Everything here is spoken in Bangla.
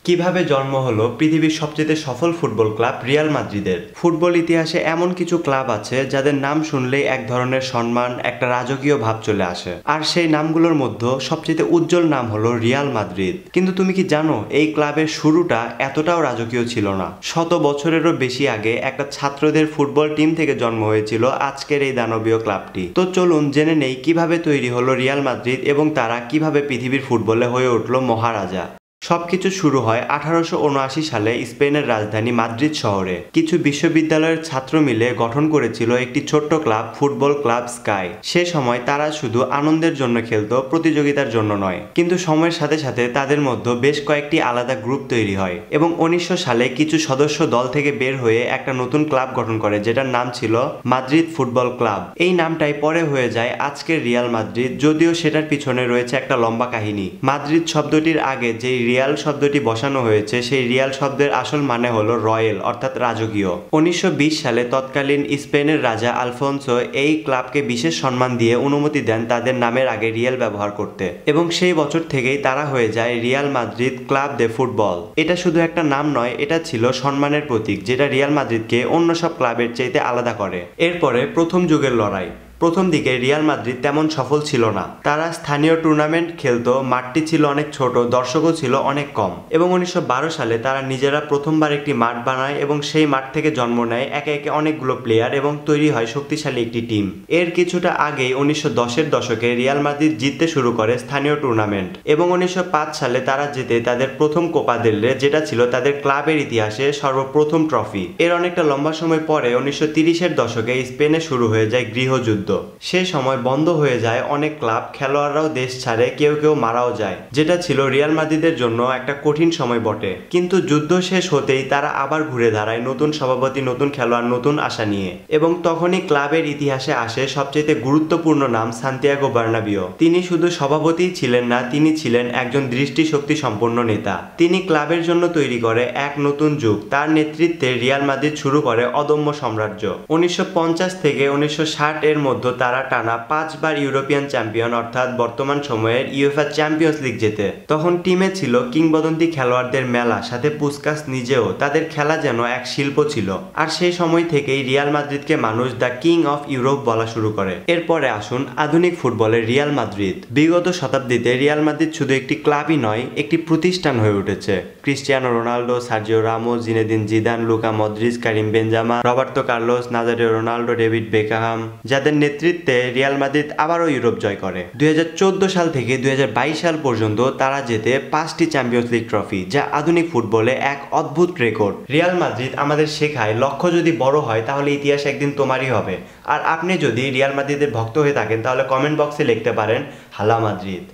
কিভাবে জন্ম হলো পৃথিবীর সবচেয়ে সফল ফুটবল ক্লাব রিয়াল মাদ্রিদের। ফুটবল ইতিহাসে এমন কিছু ক্লাব আছে যাদের নাম শুনলেই এক ধরনের সম্মান, একটা রাজকীয় ভাব চলে আসে। আর সেই নামগুলোর মধ্যে সবচেয়ে উজ্জ্বল নাম হলো রিয়াল মাদ্রিদ। কিন্তু তুমি কি জানো এই ক্লাবের শুরুটা এতটাও রাজকীয় ছিল না। শত বছরেরও বেশি আগে একটা ছাত্রদের ফুটবল টিম থেকে জন্ম হয়েছিল আজকের এই দানবীয় ক্লাবটি। তো চলুন জেনে নেই কিভাবে তৈরি হলো রিয়াল মাদ্রিদ এবং তারা কিভাবে পৃথিবীর ফুটবলে হয়ে উঠল মহারাজা। সবকিছু শুরু হয় 1879 সালে স্পেনের রাজধানী মাদ্রিদ শহরে। কিছু বিশ্ববিদ্যালয়ের ছাত্র মিলে গঠন করেছিল একটি ছোট্ট ক্লাব, ফুটবল ক্লাব স্কাই। সে সময় তারা শুধু আনন্দের জন্য খেলতো, প্রতিযোগিতার জন্য নয়। কিন্তু সময়ের সাথে সাথে তাদের মধ্যে বেশ কয়েকটি আলাদা গ্রুপ তৈরি হয় এবং 1900 সালে কিছু সদস্য দল থেকে বের হয়ে একটা নতুন ক্লাব গঠন করে যেটার নাম ছিল মাদ্রিদ ফুটবল ক্লাব। এই নামটাই পরে হয়ে যায় আজকের রিয়াল মাদ্রিদ, যদিও সেটার পিছনে রয়েছে একটা লম্বা কাহিনী। মাদ্রিদ শব্দটির আগে যেই রিয়াল শব্দটি বসানো হয়েছে সেই রিয়াল শব্দের আসল মানে হলো রয়্যাল, অর্থাৎ রাজকীয়। 1920 সালে তৎকালীন স্পেনের রাজা আলফোন্সো এই ক্লাবকে বিশেষ সম্মান দিয়ে অনুমতি দেন তাদের নামের আগে রিয়াল ব্যবহার করতে, এবং সেই বছর থেকেই তারা হয়ে যায় রিয়াল মাদ্রিদ ক্লাব দে ফুটবল। এটা শুধু একটা নাম নয়, এটা ছিল সম্মানের প্রতীক যেটা রিয়াল মাদ্রিদকে অন্য সব ক্লাবের চাইতে আলাদা করে। এরপরে প্রথম যুগের লড়াই। প্রথম দিকে রিয়াল মাদ্রিদ তেমন সফল ছিল না। তারা স্থানীয় টুর্নামেন্ট খেলতো, মাঠটি ছিল অনেক ছোট, দর্শকও ছিল অনেক কম। এবং 1912 সালে তারা নিজেরা প্রথমবার একটি মাঠ বানায় এবং সেই মাঠ থেকে জন্ম নেয় একে একে অনেকগুলো প্লেয়ার এবং তৈরি হয় শক্তিশালী একটি টিম। এর কিছুটা আগেই 1910-এর দশকে রিয়াল মাদ্রিদ জিততে শুরু করে স্থানীয় টুর্নামেন্ট এবং 1905 সালে তারা জিতে তাদের প্রথম কোপা দেল রে, যেটা ছিল তাদের ক্লাবের ইতিহাসে সর্বপ্রথম ট্রফি। এর অনেকটা লম্বা সময় পরে 1930-এর দশকে স্পেনে শুরু হয়ে যায় গৃহযুদ্ধ। সে সময় বন্ধ হয়ে যায় অনেক ক্লাব, খেলোয়াড়রাও দেশ ছাড়ে, কেউ কেউ মারাও যায়, যেটা ছিল রিয়াল মাদ্রিদের জন্য একটা কঠিন সময় বটে। কিন্তু যুদ্ধ শেষ হতেই তারা আবার ঘুরে দাঁড়ায় নতুন সভাপতি, নতুন খেলোয়াড়, নতুন আশা নিয়ে। এবং তখনই ক্লাবের ইতিহাসে আসে সবচেয়ে গুরুত্বপূর্ণ নাম সান্তিয়াগো বার্নাবিও। তিনি শুধু সভাপতিই ছিলেন না, তিনি ছিলেন একজন দৃষ্টিশক্তি সম্পন্ন নেতা। তিনি ক্লাবের জন্য তৈরি করে এক নতুন যুগ। তার নেতৃত্বে রিয়াল মাদ্রিদ শুরু করে অদম্য সাম্রাজ্য। 1950 থেকে 1960 এর মধ্যে তারা টানা 5 বার ইউরোপিয়ান চ্যাম্পিয়ন, অর্থাৎ বর্তমান সময়ের ইউএফএ চ্যাম্পিয়ন্স লিগ জেতে। তখন টিমে ছিল কিংবদন্তি খেলোয়াড়দের মেলা, সাথে পুস্কাস নিজেও। তাদের খেলা যেন এক শিল্প ছিল। আর সেই সময় থেকেই রিয়াল মাদ্রিদকে মানুষ দ্য কিং অফ ইউরোপ বলা শুরু করে। এরপরে আসুন আধুনিক ফুটবলের রিয়াল মাদ্রিদ। বিগত শতাব্দীতে রিয়াল মাদ্রিদ শুধু একটি ক্লাবই নয়, একটি প্রতিষ্ঠান হয়ে উঠেছে। Cristiano Ronaldo, Sergio Ramos, Zinedine Zidane, Luka Modric, Karim Benzema, Roberto Carlos, Nazario Ronaldo, David Beckham, যাদের নেতৃত্বে রিয়াল মাদ্রিদ আবারও ইউরোপ জয় করে। 2014 সাল থেকে 2022 সাল পর্যন্ত তারা জেতে 5টি চ্যাম্পিয়ন্স লিগ ট্রফি, যা আধুনিক ফুটবলে এক অদ্ভুত রেকর্ড। রিয়াল মাদ্রিদ আমাদের শেখায় লক্ষ্য যদি বড় হয় তাহলে ইতিহাস একদিন তোমারই হবে। আর আপনি যদি রিয়াল মাদ্রিদের ভক্ত হয়ে থাকেন তাহলে কমেন্ট বক্সে লিখতে পারেন হালা মাদ্রিদ।